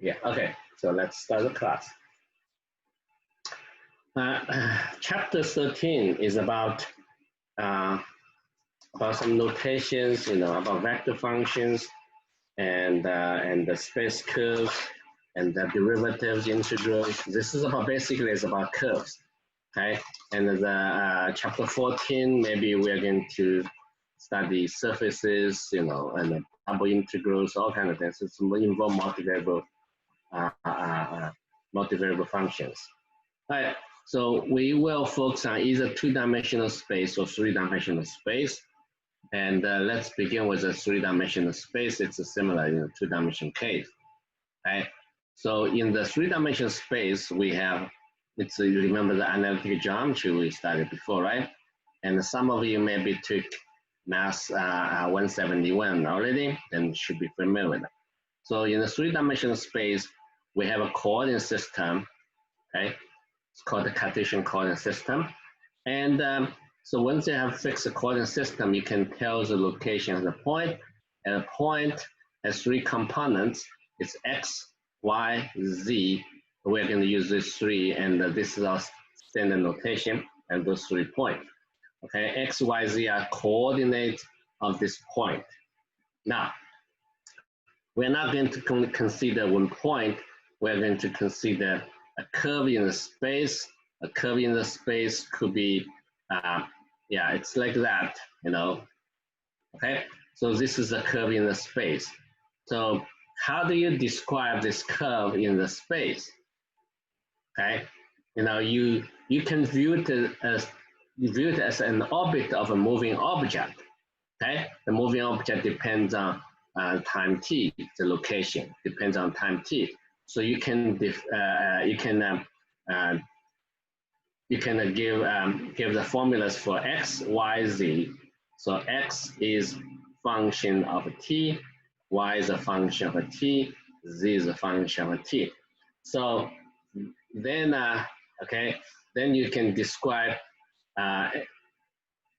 Yeah, okay, so let's start the class. Chapter 13 is about some notations, about vector functions and the space curves and the derivatives, integrals. This is about basically it's about curves, okay? And the chapter 14, maybe we are going to study surfaces, and the double integrals, all kind of things. It's involve multivariable functions. All right, so we will focus on either two-dimensional space or three-dimensional space. And let's begin with a three-dimensional space. It's a similar in a two-dimensional case. Okay, so in the three-dimensional space, we have, you remember the analytic geometry we studied before, right? And some of you maybe took Math 171 already and should be familiar with it. So in the three-dimensional space, we have a coordinate system, okay? It's called the Cartesian coordinate system. And so once you have fixed coordinate system, you can tell the location of the point. And a point has three components. It's X, Y, Z. We're going to use these three, and this is our standard notation, and those 3 points. Okay, X, Y, Z are coordinates of this point. Now, we're not going to consider one point. We're going to consider a curve in the space. A curve in the space could be, yeah, it's like that, Okay, so this is a curve in the space. So how do you describe this curve in the space? Okay, you can view it as an orbit of a moving object. Okay, the moving object depends on time t. The location depends on time t. So you can give the formulas for x, y, z. So x is function of t, y is a function of t, z is a function of t. So then, then you can describe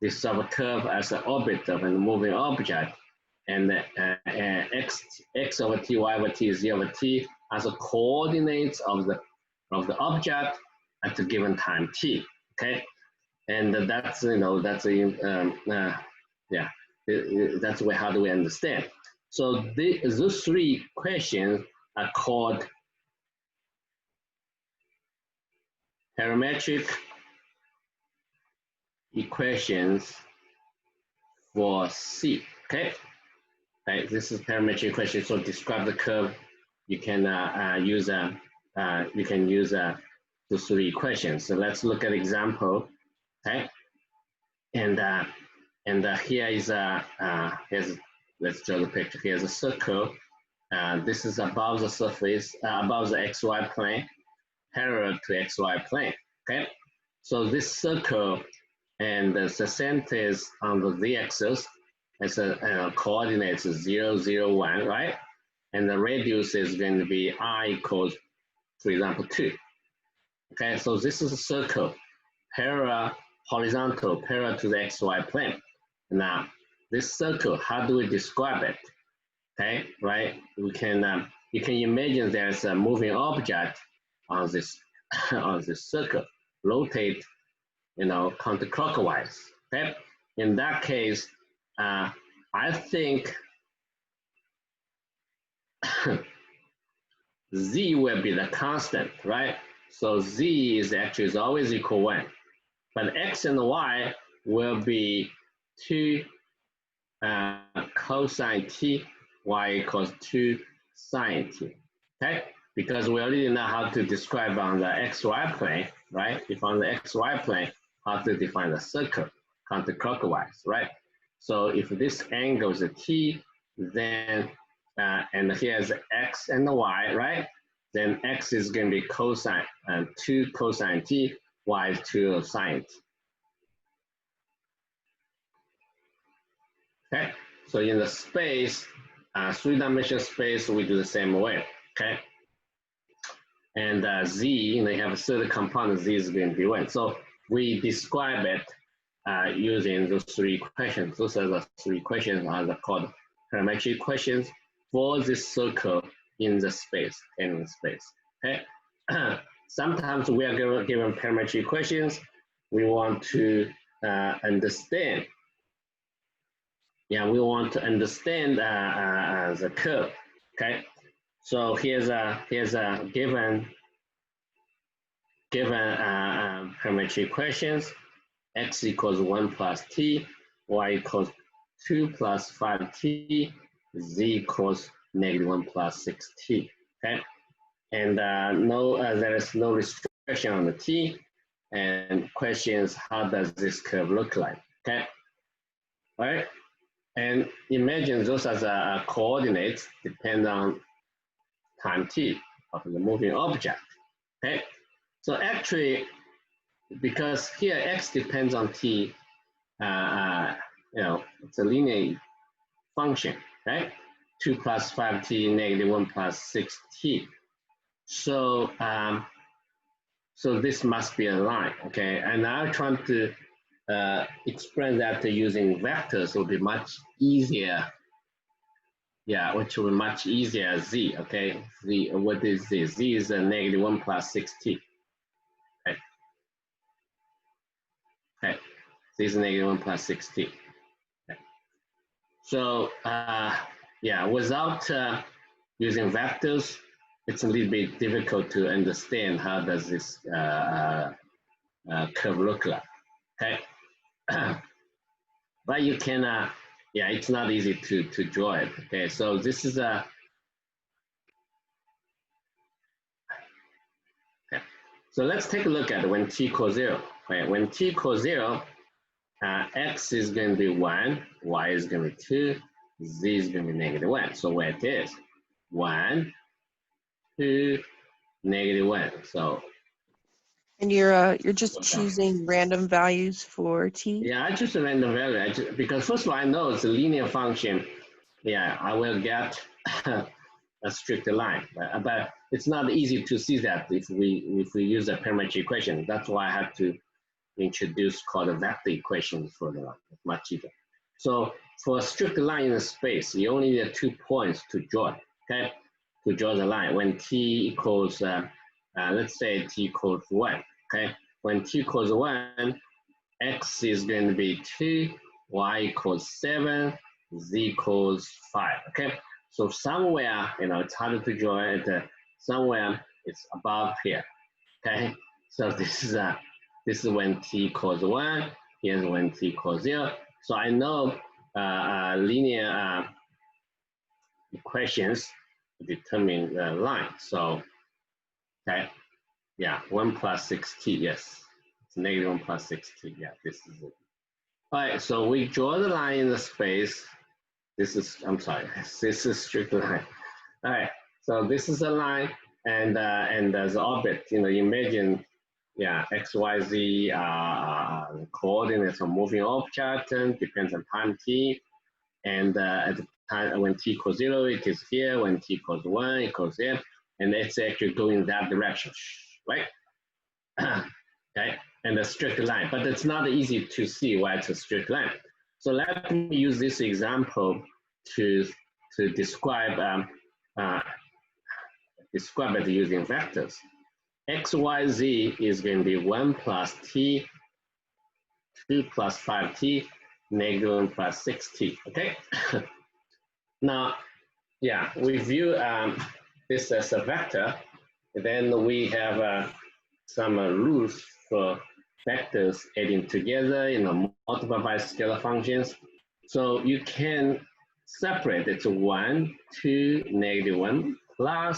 this sort of curve as an orbit of a moving object, and x over t, y over t, z over t as the coordinates of the object at a given time t. Okay, and that's that's how do we understand? So those 3 questions are called parametric equations for C. Okay, right, this is parametric equation. So describe the curve. You can use those 3 equations. So let's look at example. Okay, and here is let's draw the picture. Here's a circle. This is above the surface, above the XY plane, parallel to XY plane. Okay, so this circle and the center is on the z-axis. It's a coordinates 0, 0, 1, right? And the radius is going to be r equals, for example, 2. Okay, so this is a circle, horizontal, parallel to the XY plane. Now, this circle, how do we describe it? Okay, right? We can you can imagine there's a moving object on this on this circle, rotate, counterclockwise. Okay, in that case, I think z will be the constant, right? So z is actually always equal 1, but x and y will be 2 cosine t, y equals 2 sine t. Okay, because we already know how to describe on the xy plane, right? If on the xy plane, how to define the circle counterclockwise, right? So if this angle is a t, then and here's x and the y, right? Then x is going to be cosine 2 cosine t, y is 2 sine t. Okay, so in the space, 3-dimensional space, we do the same way. Okay, and z, you have a certain component, z is going to be 1. So we describe it using those 3 equations. Those are the 3 equations are called parametric equations for this circle in the space, in space. Okay. Sometimes we are given parametric equations. We want to understand. Yeah, we want to understand the curve. Okay. So here's a given parametric equations. X equals 1 plus t, y equals 2 plus 5t, z equals -1 plus 6t. Okay, and there is no restriction on the t. And question is, how does this curve look like? Okay, all right. And imagine those as coordinates depend on time t of the moving object. Okay, so actually, because here x depends on t, it's a linear function, right? 2 plus 5t, -1 plus 6t. So, so this must be a line, okay? And I'm trying to explain that using vectors will be much easier. Yeah, which will be much easier. Z, okay? Z, what is Z? Z is a -1 plus 6t. Okay. Okay. Z is -1 plus 6t. Okay. So, yeah, without using vectors, it's a little bit difficult to understand how does this curve look like, okay? But you can, yeah, it's not easy to draw it, okay? So this is a, okay. So let's take a look at when t equals 0, right? When t equals 0, x is going to be 1, y is going to be 2, z is going to be -1. So where it is, 1, 2, -1. So, and you're just choosing random values for t? yeah, I choose a random value because first of all, I know it's a linear function. Yeah, I will get a strict line, but it's not easy to see that if we use a parametric equation. That's why I have to introduce called a vector equation for the line. It's much easier. So for a strict line in a space, you only need 2 points to draw. Okay, to draw the line when t equals, let's say t equals 1. Okay, when t equals 1. X is going to be 2, y equals 7, z equals 5, okay? So somewhere, it's harder to draw it, somewhere it's above here, okay? So this is when t equals 1, here's when t equals 0. So I know linear equations determine the line. So, okay, yeah, 1 plus 6t, yes. It's -1 plus 6t, yeah, this is it. All right, so we draw the line in the space. This is, I'm sorry, this is strict line. All right, so this is a line, and there's orbit. Imagine, yeah, x, y, z coordinates of moving object, depends on time t, and at the time when t equals 0, it is here. When t equals 1, it equals here, and it's actually going that direction, right? Okay, and a strict line, but it's not easy to see why it's a strict line. So let me use this example to describe describe it using vectors. X, Y, Z is going to be 1 plus t, 2 plus 5t, -1 plus 6t, okay? Now, yeah, we view this as a vector. Then we have some rules for vectors adding together, multiplied by scalar functions. So you can separate it to 1, 2, -1, plus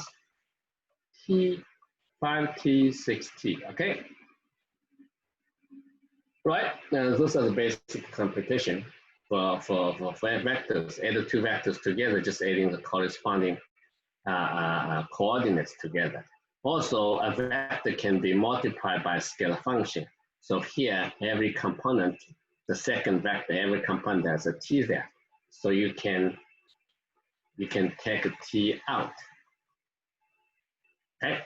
t, 5t, 6t, okay? Right, those are the basic computation for vectors. Add the two vectors together, just adding the corresponding coordinates together. Also, a vector can be multiplied by a scalar function. So here, every component, the second vector, every component has a t there. So you can take a t out. Okay.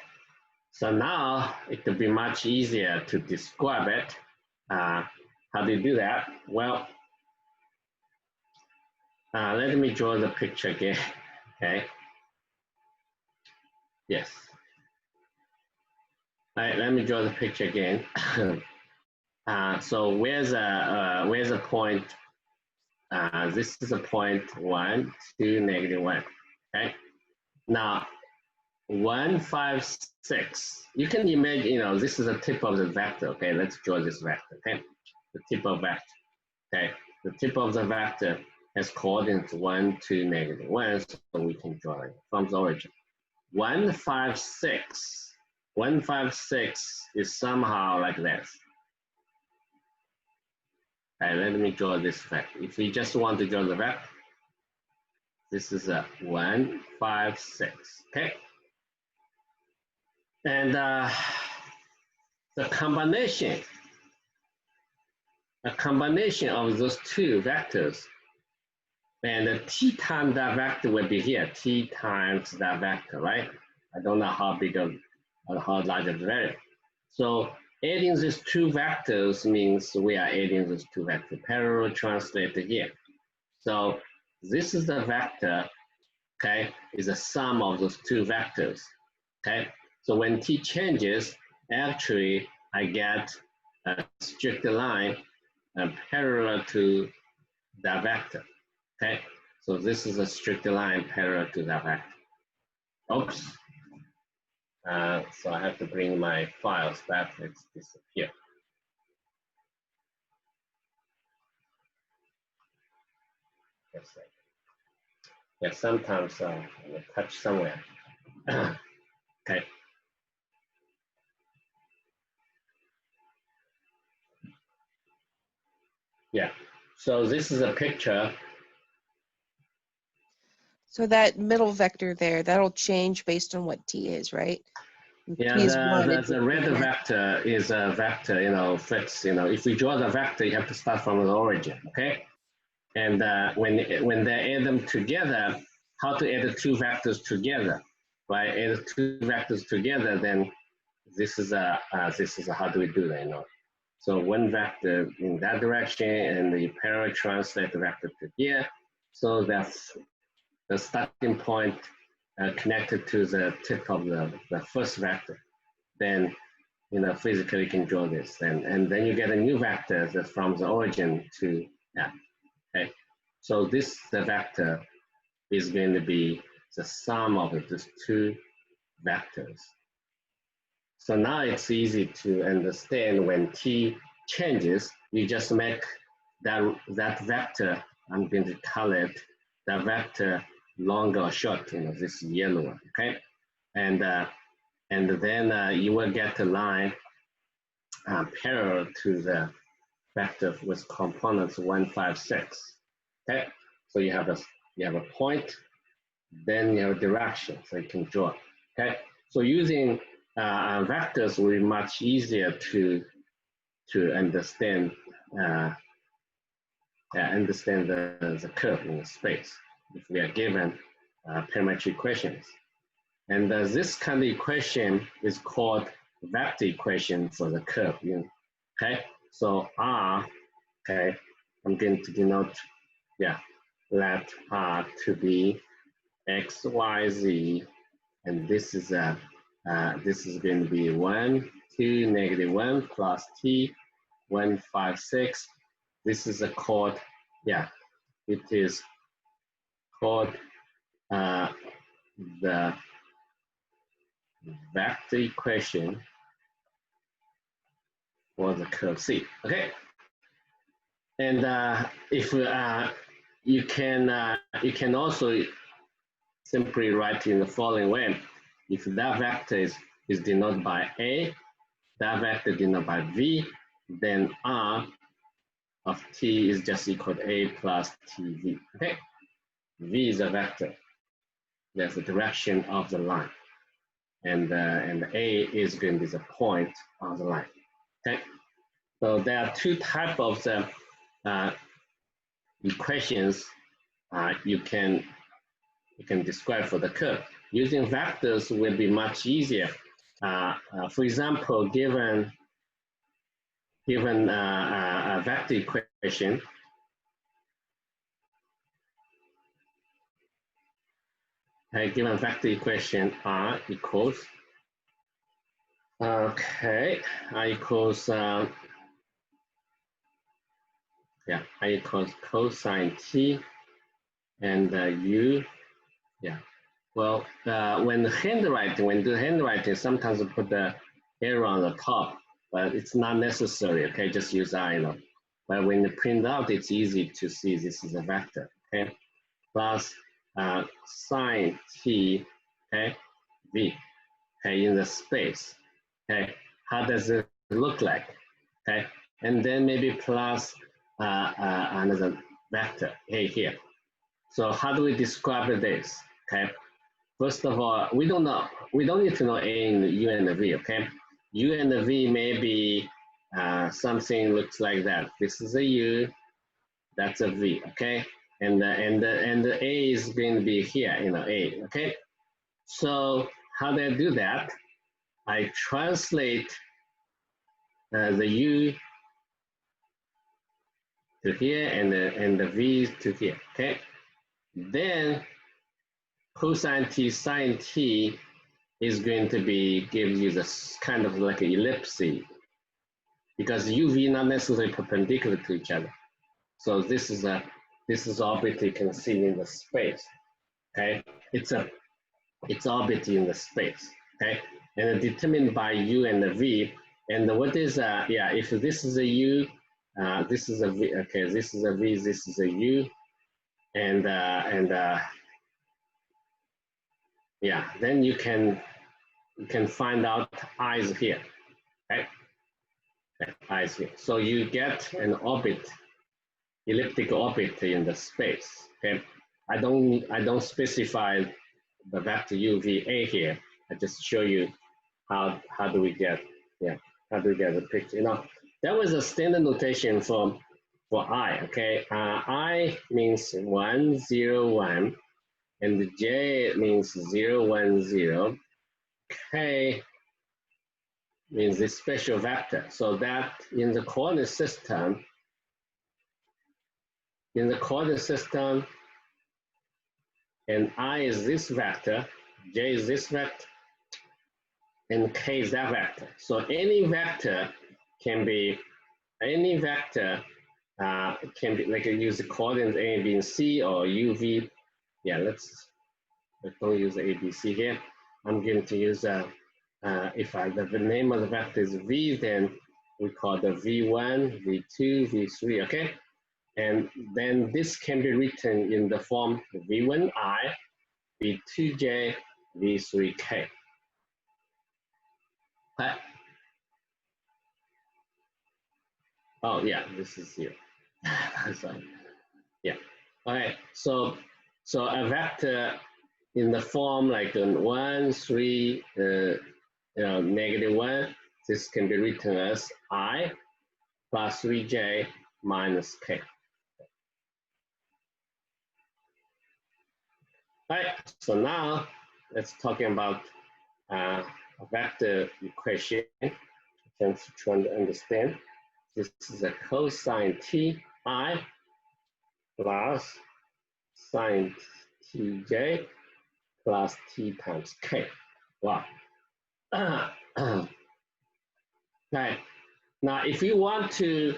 So now it will be much easier to describe it. How do you do that? Well, let me draw the picture again. Okay. Yes. All right, let me draw the picture again. So where's a point? This is a point 1, 2, -1. Okay. Now 1, 5, 6. You can imagine, this is the tip of the vector. Okay, let's draw this vector. Okay, the tip of vector. Okay, the tip of the vector has coordinates 1, 2, -1, so we can draw it from the origin. 1, 5, 6. 1, 5, 6 is somehow like this. Okay, let me draw this vector. If we just want to draw the vector, this is a 1, 5, 6. Okay, and the combination of those two vectors, and the t times that vector will be here, t times that vector, right? I don't know how big or how large of the variable. So adding these two vectors means we are adding these two vectors, parallel translated here. So this is the vector, okay, is the sum of those two vectors, okay? So when t changes, actually I get a strict line parallel to that vector, okay? So this is a strict line parallel to that vector. Oops. So I have to bring my files back. Let's disappear. Yes, yeah, sometimes I touch somewhere. Okay. Yeah. So this is a picture. So that middle vector there, that'll change based on what t is, right? If Yeah, t is 1, the red vector is a vector, fixed. If we draw the vector, you have to start from the origin, okay? And when they add them together, how to add the two vectors together, right? Add two vectors together, then this is how do we do that, So one vector in that direction and the parallel translate the vector to here. So that's the starting point connected to the tip of the first vector. Then, physically you can draw this. And then you get a new vector that's from the origin to F. Okay. So the vector is going to be the sum of these two vectors. So now it's easy to understand when t changes, you just make that vector, I'm going to call it that vector longer or short, this yellow one, okay? And then you will get a line parallel to the vector with components 1, 5, 6. Okay, so you have a point, then you have a direction, so you can draw. Okay, so using vectors will be much easier to understand the curve in space if we are given parametric equations. And this kind of equation is called vector equation for the curve. Okay, so R, okay, I'm going to denote, let R to be x, y, z, and this is going to be 1, 2, -1 plus t, 1, 5, 6. This is called, it is called the vector equation for the curve C. Okay, and if you can also simply write in the following way: if that vector is denoted by A, that vector denoted by V, then R of t is just equal to A plus TV. Okay, V is a vector. That's the direction of the line, and A is going to be the point of the line. Okay, so there are two types of the equations you can describe for the curve. Using vectors will be much easier. For example, given a vector equation, given vector equation R equals, okay, R equals, I equals cosine T and U, yeah. Well, when do handwriting, sometimes we put the arrow on the top, but it's not necessary, okay, just use I, But when you print out, it's easy to see this is a vector, okay, plus sine T, okay, V, okay, in the space, okay, how does it look like, okay, and then maybe plus another vector, here. So how do we describe this, okay? First of all, we don't need to know A and U and the V, okay? U and the V may be something looks like that. This is a U, that's a V, okay? And the A is going to be here, A, okay? So how do I do that? I translate the U to here and the V to here, okay? Then cosine T sine T is going to be give you this kind of like an ellipse because UV not necessarily perpendicular to each other. So this is orbit you can see in the space. Okay, it's orbit in the space. Okay, and determined by U and the V. And what is if this is a U, this is a V. Okay, this is a V. This is a U, and then you can find out I's here. Okay. I see. So you get an orbit, elliptic orbit in the space. Okay. I don't specify the vector UVA here. I just show you how do we get the picture. That was a standard notation for I. Okay. I means 1, 0, 1, and J means 0, 1, 0. K means this special vector. So that in the coordinate system, and I is this vector, J is this vector, and K is that vector. So any vector can be like use the coordinates A, B, and C or UV. Yeah, let's don't use A, B, C here. I'm going to use if the name of the vector is V, then we call the V1, V2, V3, okay? And then this can be written in the form V1I, V2J, V3K. Oh yeah, this is here. Sorry. Yeah. Okay. So a vector in the form like 1, 3, -1. This can be written as I plus 3J minus K. All right. So now let's talking about a vector equation. Just trying to understand. This is a cosine T I plus sine Tj plus T times K. Wow. Right. Now, if you want to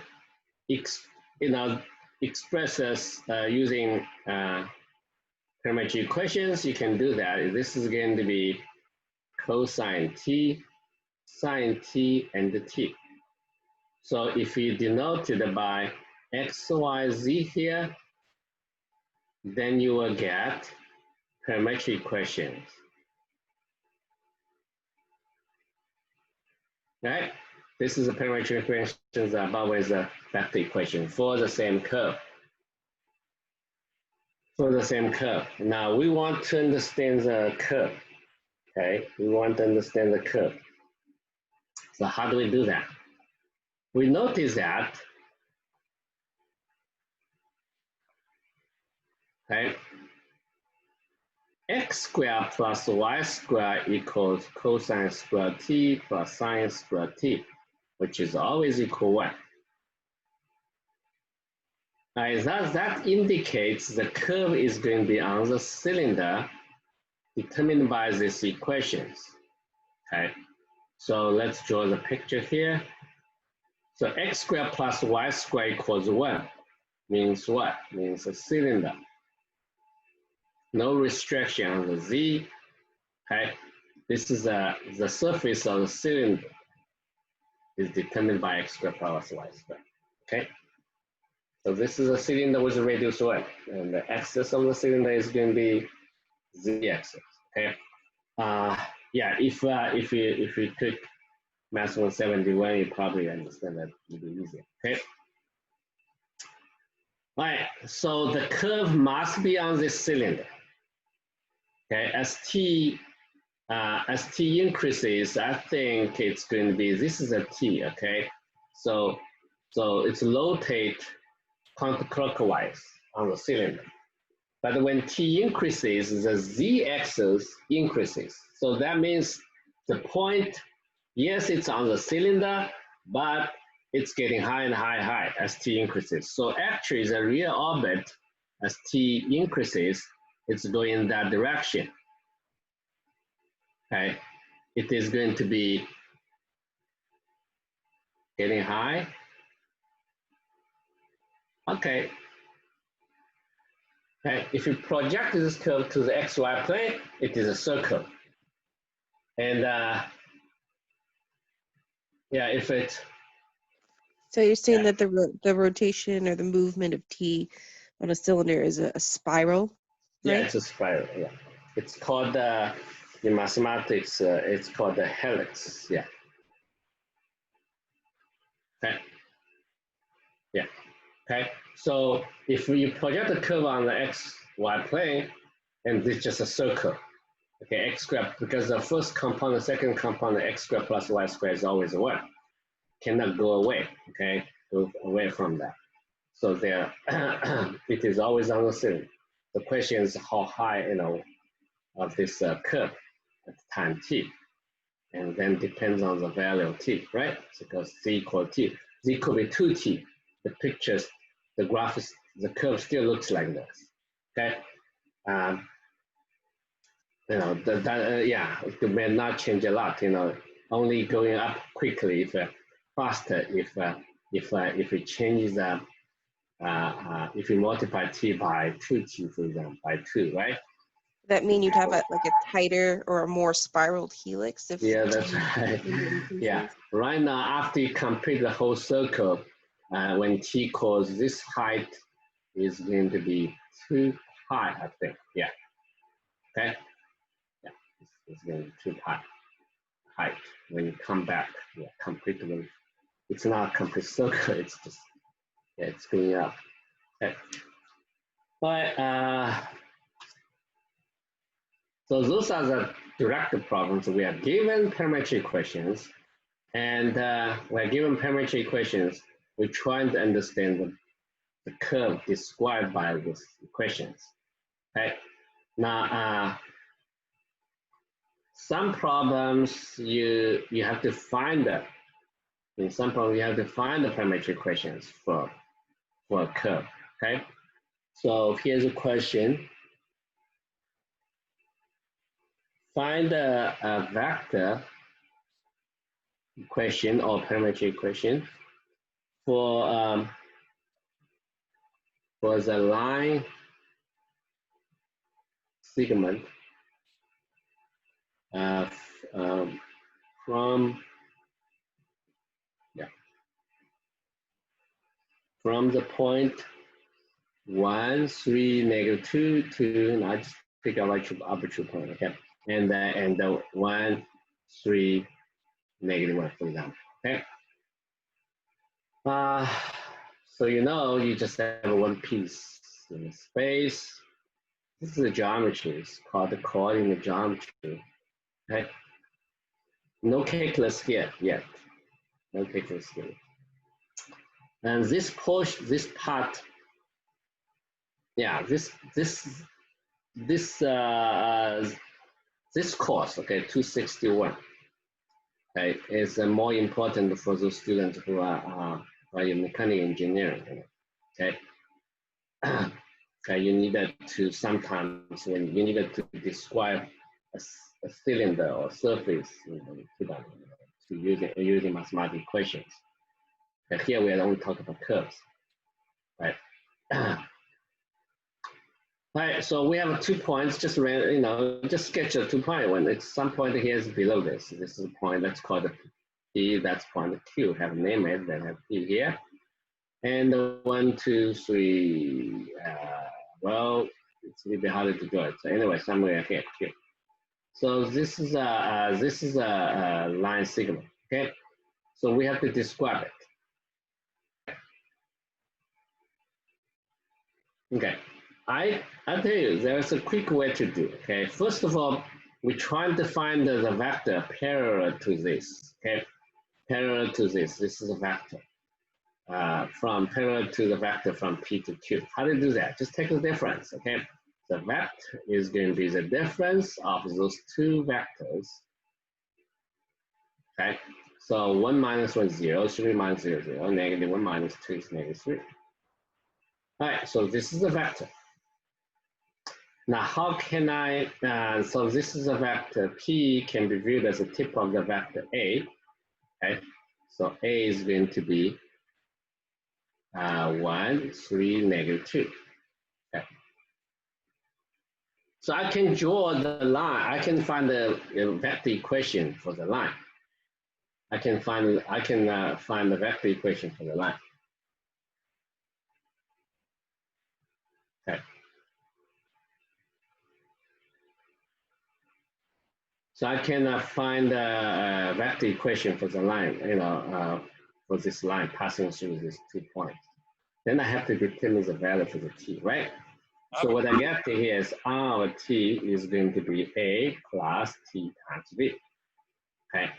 express this using parametric equations, you can do that. This is going to be cosine T, sine T, and T. So if you denote it by X, Y, Z here, then you will get parametric equations. Right? This is a parametric equations about with a vector equation for the same curve. Now we want to understand the curve. Okay, we want to understand the curve. So how do we do that? We notice that, okay, x squared plus y squared equals cosine squared t plus sine squared t, which is always equal 1. That indicates the curve is going to be on the cylinder determined by these equations. Okay, so let's draw the picture here. So x squared plus y squared equals 1 means what? Means a cylinder. No restriction on the z. Okay, this is the surface of the cylinder is determined by x squared plus y squared. Okay, so this is a cylinder with a radius 1, and the axis of the cylinder is going to be z-axis. Okay, yeah, if you took Math 171, you probably understand that a little easier. Okay. All right, so the curve must be on this cylinder. Okay, as t increases, I think it's going to be, this is a t, okay? So it's rotate counterclockwise on the cylinder. But when t increases, the z-axis increases. So that means the point, yes, it's on the cylinder, but it's getting higher and higher as t increases. So actually the real orbit, as t increases, it's going in that direction. Okay, it is going to be getting high. Okay. Okay, if you project this curve to the xy plane, it is a circle. And yeah, if it. So you're saying that the rotation or the movement of t on a cylinder is a spiral, right? Yeah, it's a spiral. Yeah, it's called in mathematics. It's called the helix. Yeah. Okay. Yeah. Okay. So if you project the curve on the xy plane, and it's just a circle. Okay, x squared, because the first component, the second component, x squared plus y squared is always 1. Cannot go away. Okay, go away from that. So there, it is always on the cylinder. The question is how high, of this curve at time t, and then depends on the value of t, right? Because z equal t, z could be 2t. The pictures, the graph, the curve still looks like this. Okay, yeah, it may not change a lot. Only going up quickly if faster if it changes if you multiply t by 2t, for example, by 2, right? That mean you'd have like a tighter or a more spiraled helix if yeah, that's right. Yeah, right now after you complete the whole circle, when t equals this height is going to be too high, I think. Yeah. Okay. Yeah, it's going to be too high height when you come back. Yeah, completely. It's not a complete circle. It's just it's going up. Okay. But so those are the direct problems. We are given parametric equations, and we're given parametric equations. We're trying to understand the curve described by these equations. Okay. Now, some problems you have to find them. In some problems, you have to find the parametric equations for a curve. Okay. So here's a question. Find a vector equation or parametric equation for the line segment from the point 1, 3, -2 to, and I just pick a arbitrary point, okay, and the 1, 3, -1, for example, okay. So you just have one piece in space. This is the geometry. It's called the coordinate geometry. Okay. No calculus here yet. No calculus here. And this portion, this part, yeah, this course, okay, 261, okay, is more important for those students who are in mechanical engineering. Okay. Okay, you needed to sometimes when you needed to describe a cylinder or surface, to using mathematical equations. But here we are only talking about curves, right? Right, so we have 2 points, just just sketch a 2 point when it's some point here is below this. This is a point that's called P, that's point Q, have name it, then have P here. And 1, 2, 3, well, it's a little bit harder to draw it. So anyway, somewhere here, Q. So this is a line segment, okay? So we have to describe it. Okay, I tell you, there's a quick way to do it, okay? First of all, we try to find the vector parallel to this, okay? Parallel to this is a vector. From parallel to the vector from P to Q. How do you do that? Just take the difference, okay? The vector is going to be the difference of those 2 vectors, okay? So 1 minus 1 is 0, 3 minus 0 is 0, negative 1 minus 2 is negative 3. All right, so this is a vector. Now, how can I, so this is a vector, P can be viewed as a tip of the vector A, okay? So A is going to be 1, 3, negative 2. Okay. So I can draw the line. I can find the vector equation for the line. I can find the vector equation for the line. Okay. So I can find the vector equation for the line. For this line passing through these 2 points. Then I have to determine the value for the t, right? So what I get here is R of t is going to be A plus t times v. Okay.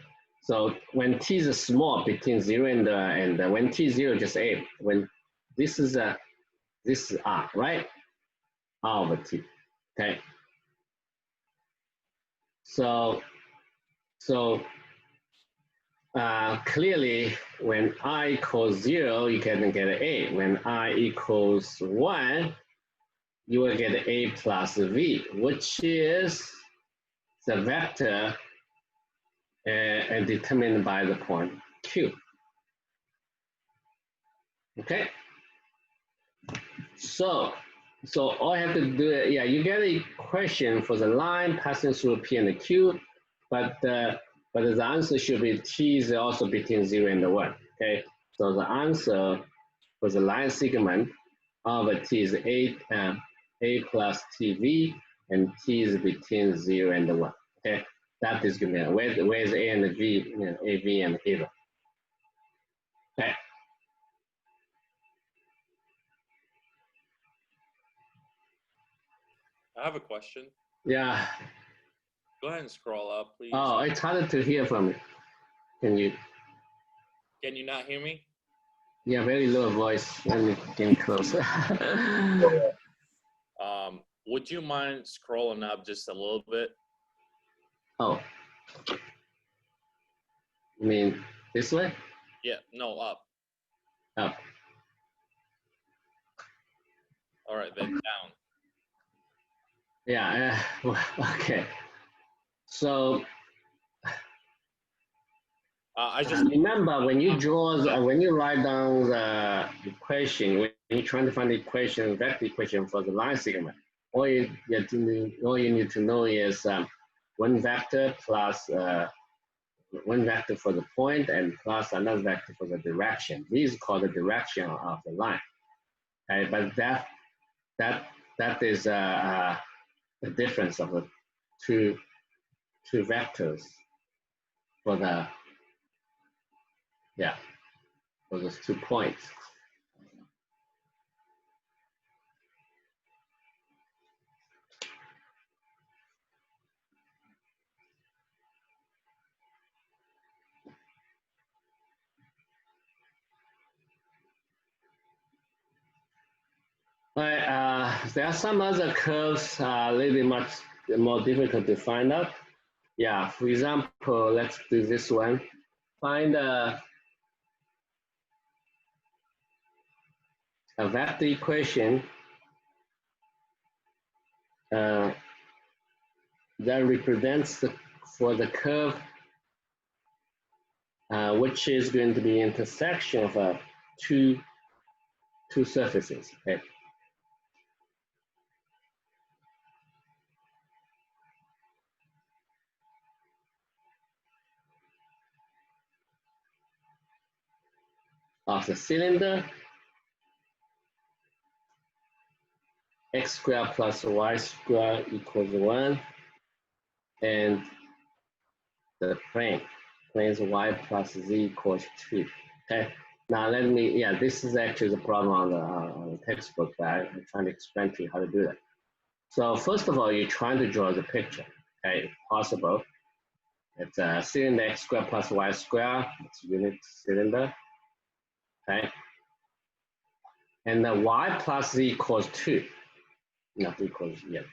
So when t is small between 0 and when t is 0, just A. When this is R, right? R over t. Okay. So clearly, when I equals 0, you can get an A. When I equals 1, you will get A plus V, which is the vector and determined by the point Q. Okay. So all I have to do, you get an equation for the line passing through P and Q, but the answer should be T is also between 0 and 1. Okay. So the answer for the line segment of T is A plus TV, and T is between 0 and 1. Okay. That is going to be where's A and V, A, V, and theta. Okay. I have a question. Yeah. Go ahead and scroll up, please. Oh, it's harder to hear from you. Can you not hear me? Yeah, very low voice. Let me get closer. Would you mind scrolling up just a little bit? Oh. You mean this way? Yeah, no, up. Up. All right, then down. Yeah, okay. So I just remember when you write down the equation, when you're trying to find the equation, vector equation for the line segment, all you need to know is one vector plus one vector for the point and plus another vector for the direction. These are called the direction of the line. Okay, but that is the difference of the two vectors for the for those 2 points. There are some other curves a little bit much more difficult to find out. Yeah, for example, let's do this one. Find a vector equation that represents for the curve, which is going to be intersection of two surfaces. Okay. Of the cylinder, x squared plus y squared equals 1, and the plane is y plus z equals 2. Okay. Now let me, yeah, this is actually the problem on the textbook, but I'm trying to explain to you how to do that. So first of all, you're trying to draw the picture. Okay, if possible. It's a cylinder x squared plus y squared. It's unit cylinder. Okay. And the y plus z equals 2. Not equals yet.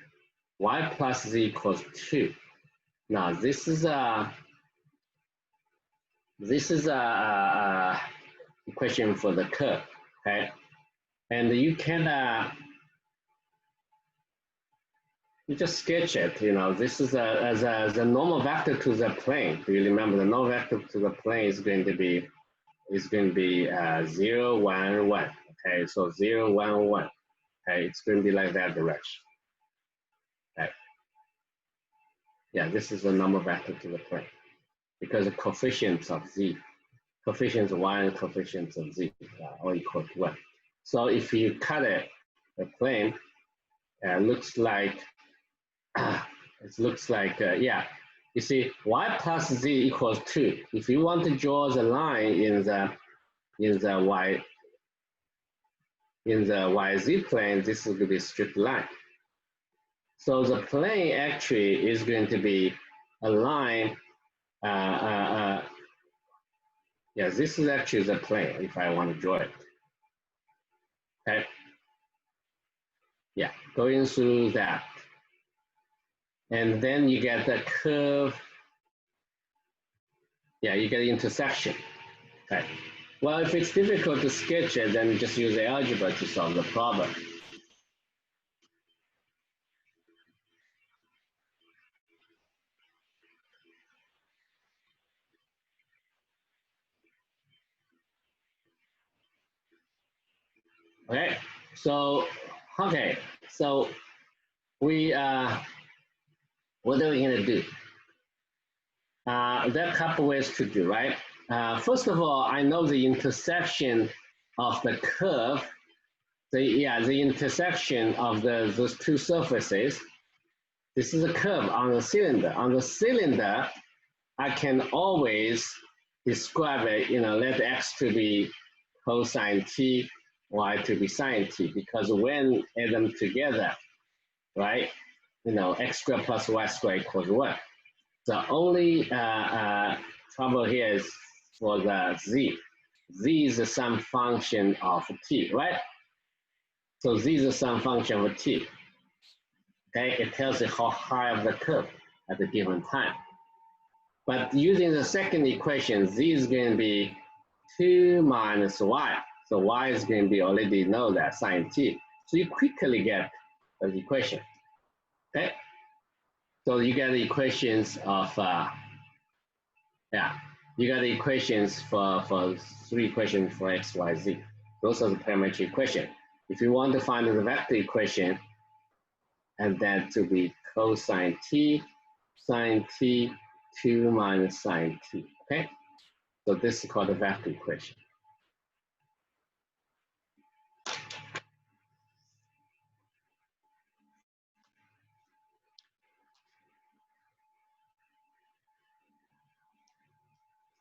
Y plus z equals 2. Now this is a equation for the curve. Okay. And you can you just sketch it. You know, this is as a normal vector to the plane. Do you remember the normal vector to the plane is going to be 0, 1, 1. Okay, so 0, 1, 1. Okay, it's going to be like that direction. Okay. Yeah, this is the normal vector to the plane because the coefficients of z, coefficients of y and coefficients of z are all equal to 1. So if you cut it, the plane, looks like it looks like yeah. You see, y plus z equals 2. If you want to draw the line in the YZ plane, this is going to be a straight line. So the plane actually is going to be a line. Yeah, this is actually the plane if I want to draw it. Okay. Yeah, going through that. And then you get the curve. Yeah, you get intersection. Okay. Well, if it's difficult to sketch it, then just use the algebra to solve the problem. Okay, so we what are we gonna do? There are a couple ways to do, right? First of all, I know the intersection of the curve. The intersection of those two surfaces. This is a curve on the cylinder. On the cylinder, I can always describe it, you know, let x to be cosine t, y to be sine t, because when add them together, right, you know, x squared plus y squared equals 1. The only trouble here is for the z. Z is some function of t, right? So z is some function of t. Okay, it tells you how high of the curve at a given time. But using the second equation, z is going to be 2 minus y. So y is going to be already know that sine t. So you quickly get the equation. Okay, so you get the equations of yeah, you got the equations for 3 equations for x, y, z. Those are the parametric equation. If you want to find the vector equation, and that to be cosine t, sine t, 2 minus sine t. Okay, so this is called the vector equation.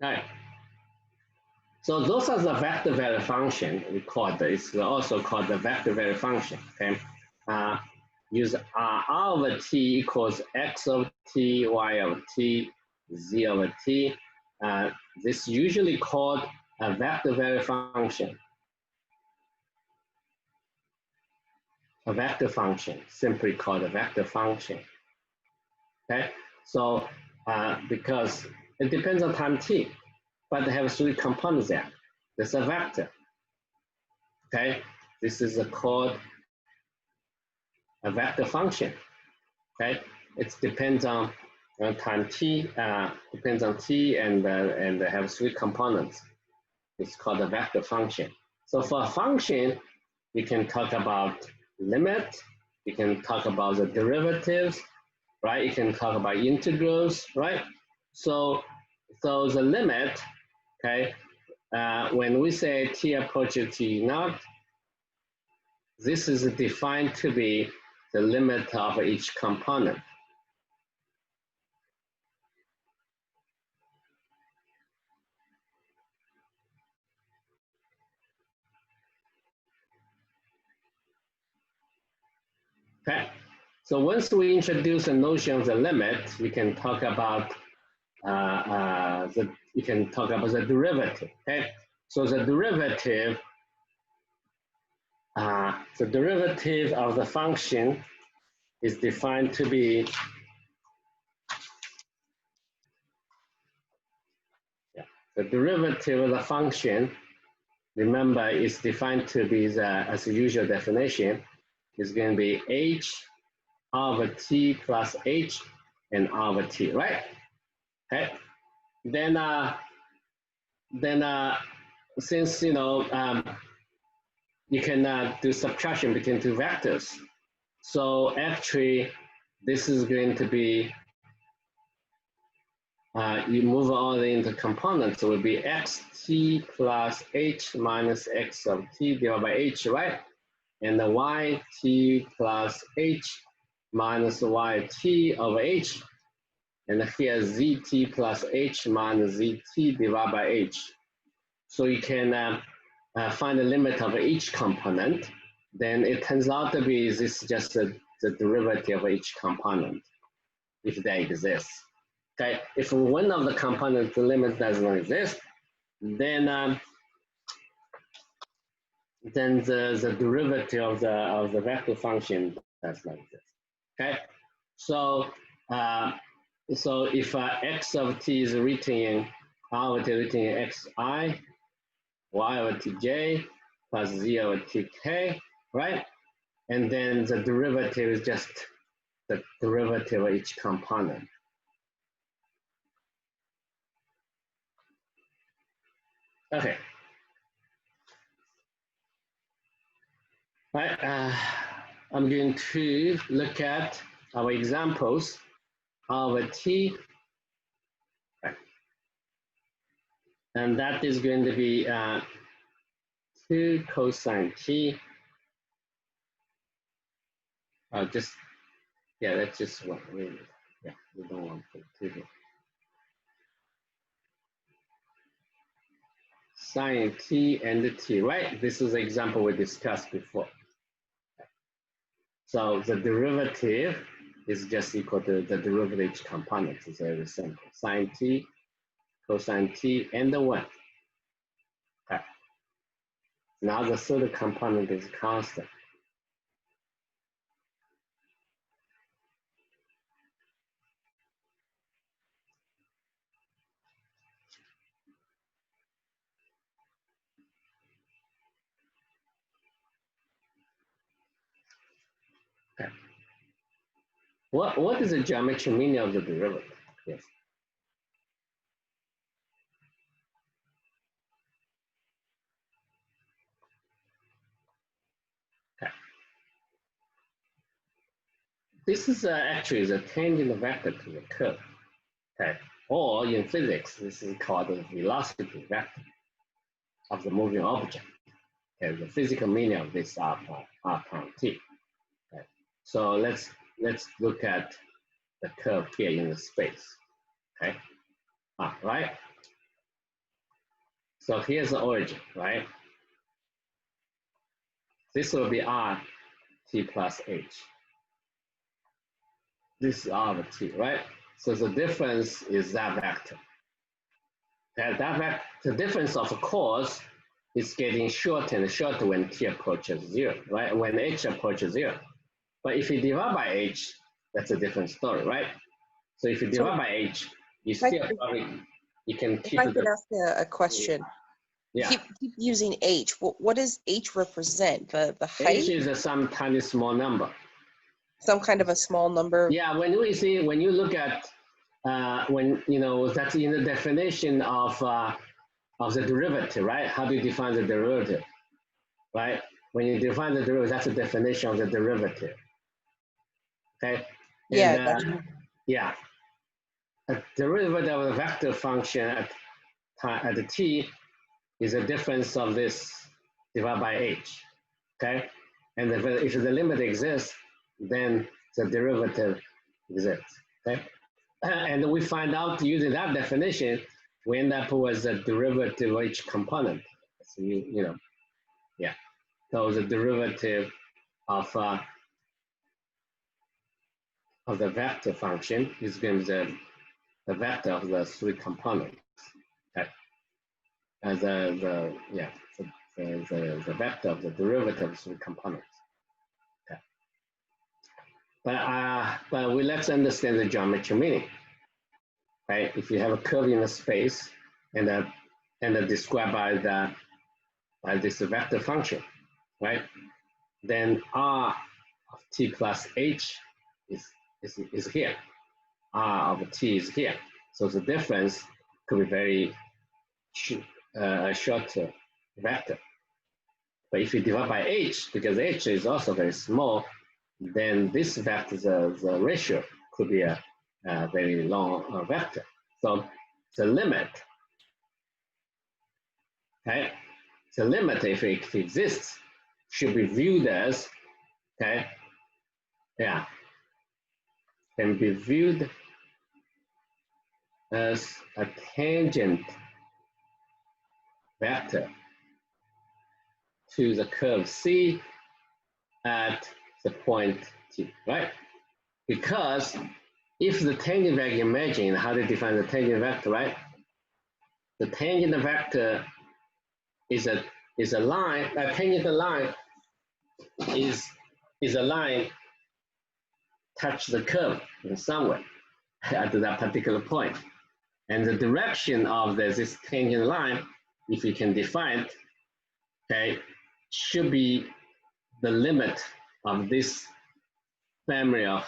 All right. So those are the vector value function we call it. It's also called the vector value function. Okay, use r over t equals x over t, y over t, z over t. This is usually called a vector value function. A vector function, simply called a vector function. Okay, so because it depends on time t, but they have 3 components there. There's a vector. Okay, this is called a vector function. Okay, it depends on time t, depends on t, and have three components. It's called a vector function. So for a function, you can talk about limit, you can talk about the derivatives, right? You can talk about integrals, right? So the limit, okay, when we say t approaches t naught, this is defined to be the limit of each component. Okay, so once we introduce the notion of the limit, we can talk about the derivative. Okay, so the derivative of the function is defined to be the derivative of the function. Remember, is defined to be as the usual definition is going to be h over t plus h and over t, right? Okay. Then since you can do subtraction between two vectors, so actually this is going to be you move all into components, so it will be xt plus h minus x of t divided by h, right? And the yt plus h minus yt over h. And here zt plus h minus zt divided by h. So you can find the limit of each component. Then it turns out to be this just the derivative of each component, if that exists. Okay, if one of the components, the limit does not exist, then the derivative of the vector function does not exist. Okay, so so if x of t is written in r over t written in xi, y over tj plus z over tk, right? And then the derivative is just the derivative of each component. Okay. Right, I'm going to look at our examples of t, and that is going to be 2 cosine t. Let's just wait. Yeah, we don't want to put 2. Sine t and t, right? This is the example we discussed before. So the derivative is just equal to the derivative of each component. It's very simple. Sine t, cosine t, and the 1. Okay. Now the third component is constant. Okay. What is the geometric meaning of the derivative? Yes. Okay. This is actually the tangent vector to the curve. Okay. Or in physics, this is called the velocity vector of the moving object. Okay. The physical meaning of this r prime t. Okay. So let's look at the curve here in the space. Okay. Right. So here's the origin, right? This will be r t plus h. This is r over t, right? So the difference is that vector. The difference, of course, is getting shorter and shorter when t approaches 0, right? When h approaches 0. But if you divide by h, that's a different story, right? So if you divide by h, you still probably, you can keep it. If I could ask a question. Yeah. Keep using h. What does h represent? The height? H is some tiny small number. Some kind of a small number. Yeah, when you look at when that's in the definition of the derivative, right? How do you define the derivative, right? When you define the derivative, that's the definition of the derivative. Okay. Yeah, And, gotcha. yeah. A derivative of a vector function at the t is a difference of this divided by h. Okay. And if the limit exists, then the derivative exists. Okay. And we find out using that definition, we end up with the derivative of each component. So yeah. So the derivative of the vector function is going to be the vector of the three components. Okay. As the vector of the derivative of three components. Okay. But let's understand the geometry meaning. Right? If you have a curve in a space and described by this vector function, right? Then R of t plus h is here. R of t is here. So the difference could be very short vector. But if you divide by h, because h is also very small, then this vector, the ratio could be a very long vector. So the limit, okay, the limit, if it exists, should be viewed as, okay, yeah, can be viewed as a tangent vector to the curve C at the point T, right? Because if the tangent vector, imagine how to define the tangent vector, right? The tangent vector is a line, a tangent line is a line touch the curve in some way at that particular point. And the direction of this tangent line, if you can define it, okay, should be the limit of this family of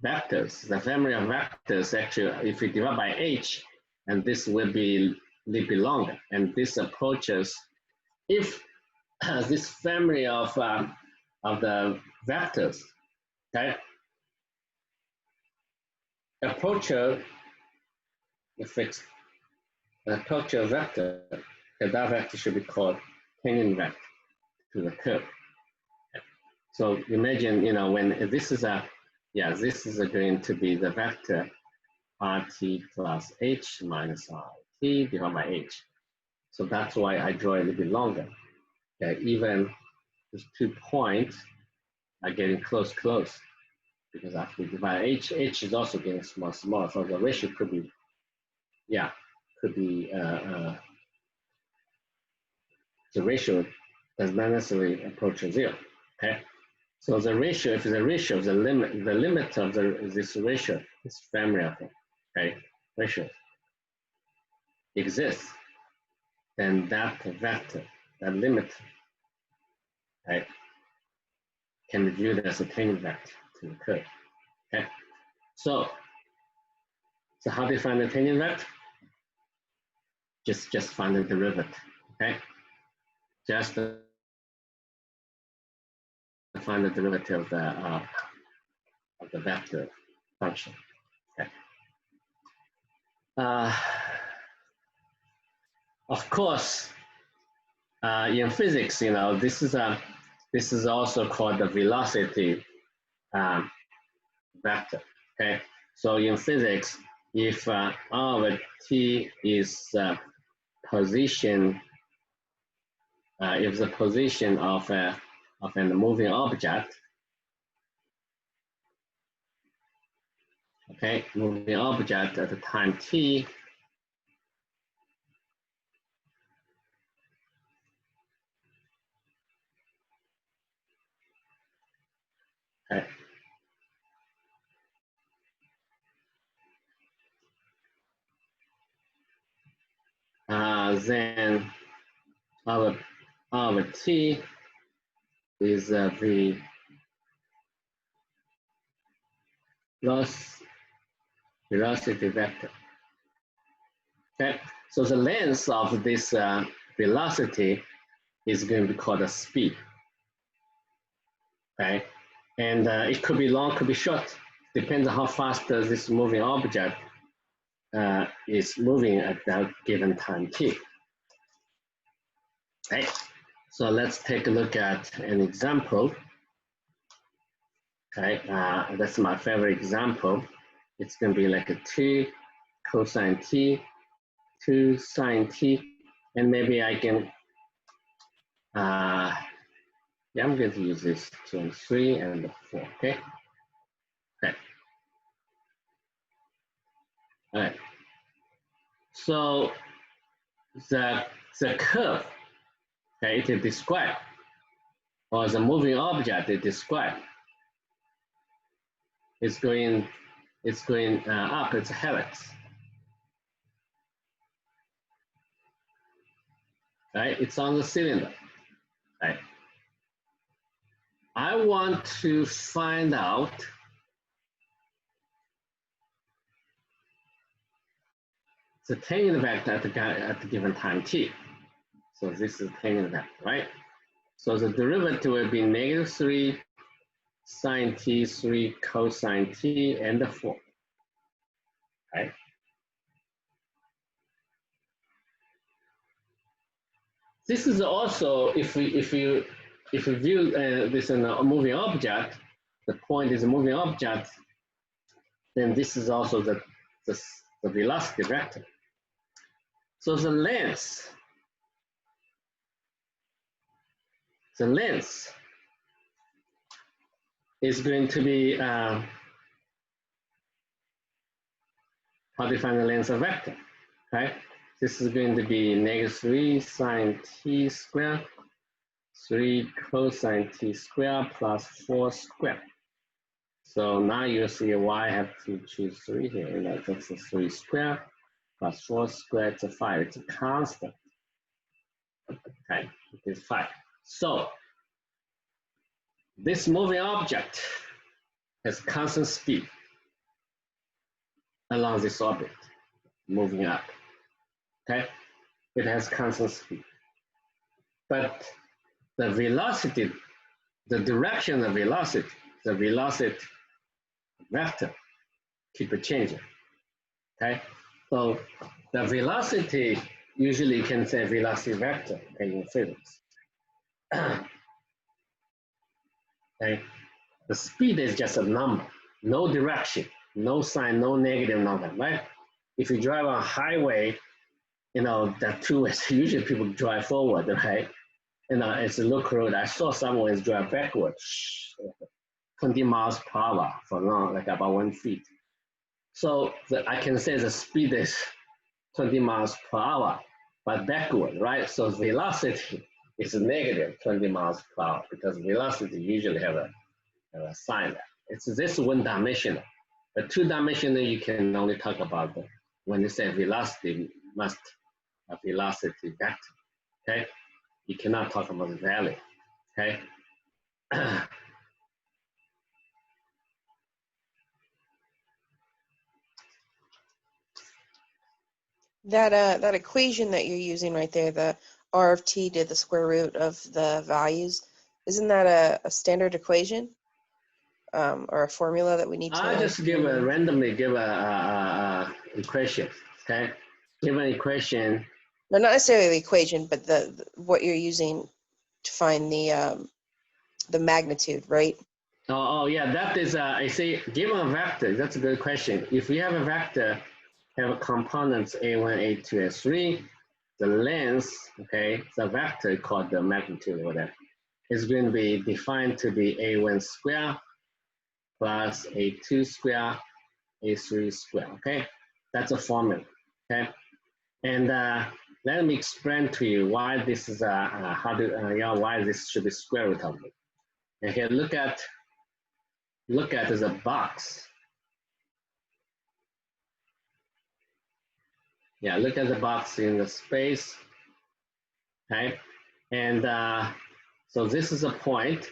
vectors. The family of vectors, actually, if we divide by h, and this will be a little bit longer. And this approaches, if this family of the vectors, okay, approach a fixed approach a vector, that vector should be called tangent vector to the curve. So imagine, when this is this is going to be the vector RT plus H minus RT divided by H. So that's why I draw a little bit longer. Okay, even these 2 points are getting close, because after we divide H is also getting small. So the ratio could be, the ratio does not necessarily approach 0. Okay. So the ratio, if the ratio of the limit of this ratio, this family of ratios exists, then that vector, that limit, can be viewed as a tangent vector to the curve. Okay. So how do you find the tangent vector? Just find the derivative. Okay. Just find the derivative of the vector function. Okay. Of course, in physics, this is also called the velocity vector. Okay, so in physics, if r over t is position, if the position of a moving object, okay, moving object at the time t, okay, then r over t is v velocity vector. Okay, so the length of this velocity is going to be called a speed. Okay, and it could be long, could be short, depends on how fast this moving object is moving at that given time t. Okay, so let's take a look at an example. Okay, that's my favorite example. It's going to be like a 2 cosine t, 2 sine t, and maybe I can, yeah, I'm going to use this 2 and 3 and 4, okay? Okay. All right. So the curve, okay, it is described, or the moving object is described. It's going up, it's a helix. Right? It's on the cylinder. Right? I want to find out the tangent vector at the given time t. So this is tangent vector, right? So the derivative will be -3 sine t, 3 cosine t, and 4. Right? This is also, if you view this in a moving object, the point is a moving object, then this is also the velocity vector. So the length is going to be, how to define the length of vector, right? This is going to be -3 sine t squared, 3 cosine t squared plus 4 squared. So now you see why I have to choose 3 here. You know, that's a 3 squared plus 4 squared, it's a 5. It's a constant. Okay, it is 5. So this moving object has constant speed along this orbit, moving up. Okay, it has constant speed. But the velocity, the direction of velocity, the velocity vector, keep it changing. Okay, so the velocity, usually you can say velocity vector in physics. Okay, the speed is just a number, no direction, no sign, no negative number, right? If you drive on a highway, you know, that two ways, usually people drive forward, right? You know, it's a local road. I saw someone drive backwards, 20 miles per hour for long, like about 1 feet. So I can say the speed is 20 miles per hour, but backward, right? So velocity is negative 20 miles per hour because velocity usually have a sign there. It's this one-dimensional. But two-dimensional, you can only talk about when you say velocity, must a velocity vector, okay? You cannot talk about the value, okay? That equation that you're using right there, the r of t to the square root of the values, isn't that a standard equation or a formula that we need to? I just randomly give a equation, okay? Give an equation. No, not necessarily the equation, but the what you're using to find the magnitude, right? Oh yeah, that is, I say, given a vector, that's a good question. If we have a vector, have components A1, A2, A3, the length, okay, the vector called the magnitude or whatever, is going to be defined to be A1 square plus A2 square, A3 square, okay? That's a formula, okay? And let me explain to you why this is, why this should be square root of it. And here, look at the box. Yeah, look at the box in the space, okay? And so this is a point,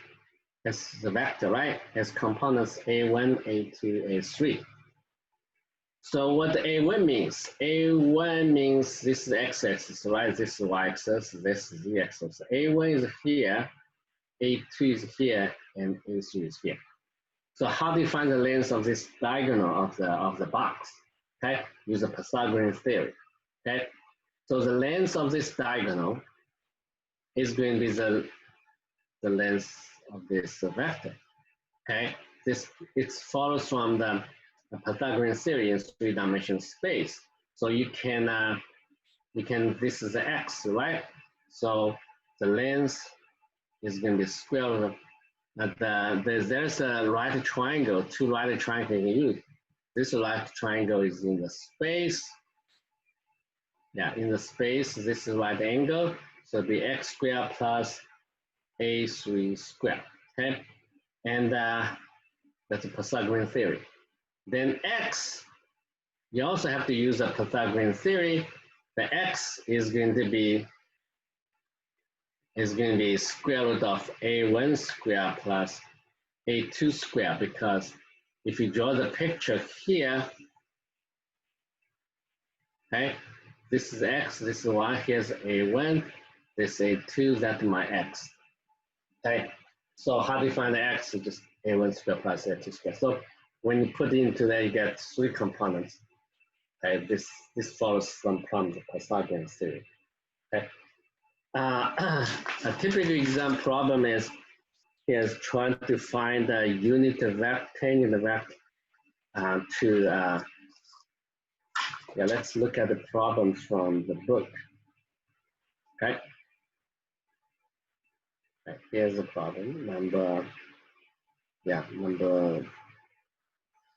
as the vector, right? Has components A1, A2, A3. So what A1 means? A1 means this is x-axis, right? This is y-axis, this is z-axis. A1 is here, A2 is here, and A3 is here. So how do you find the length of this diagonal of the box? Okay, use the Pythagorean theory. Okay, so the length of this diagonal is going to be the length of this vector. Okay, it follows from the Pythagorean theory in three-dimensional space. So you can this is the x, right? So the length is going to be square root of there's a right triangle, two right triangles you can use. This right triangle is in the space. Yeah, in the space, this is right angle. So the x squared plus a3 squared. Okay, and that's a Pythagorean theory. Then x, you also have to use a Pythagorean theory. The x is going to be square root of a1 squared plus a2 squared, because if you draw the picture here, okay, this is x, this is y, here's a1, this is a2, that's my x. Okay, so how do you find the x? You just a1 squared plus a2 squared. So when you put it into there, you get three components. Okay, this follows from the Pythagorean theory. Okay, a typical exam problem is trying to find a unit vector, tangent vector yeah, let's look at the problems from the book. Okay. Okay, here's the problem, number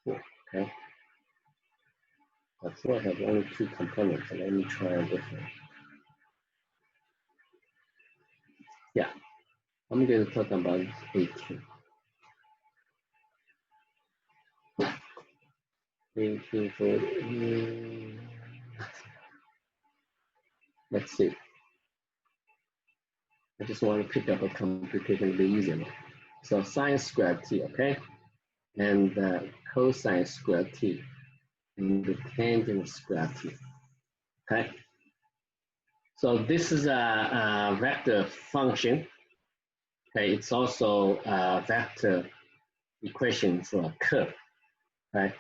4, okay. But 4 has only 2 components, so let me try a different. Yeah, I'm going to talk about 18. 18 for, let's see. I just want to pick up a complicated bit easier. So sine squared t, okay? And cosine squared t, and the tangent squared t, okay? So this is a vector function. Okay, it's also a vector equation for a curve, right?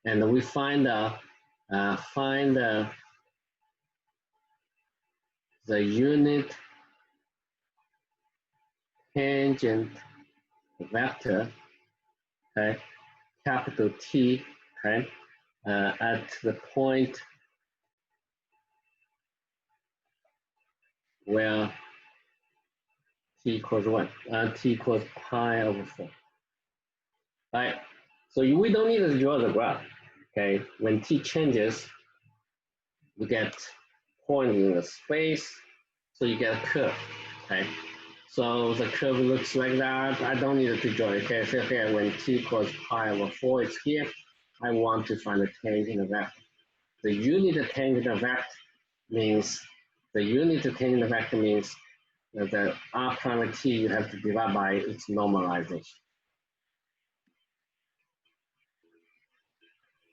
And we find the unit tangent vector, okay, capital T, okay, at the point where t equals 1, t equals pi over 4. Right, so we don't need to draw the graph. Okay, when t changes, you get point in the space, so you get a curve. Okay, so the curve looks like that. I don't need to draw it. Okay, so here when t equals pi over 4 is here, I want to find the tangent vector. The unit tangent vector means that the r prime t you have to divide by its normalization.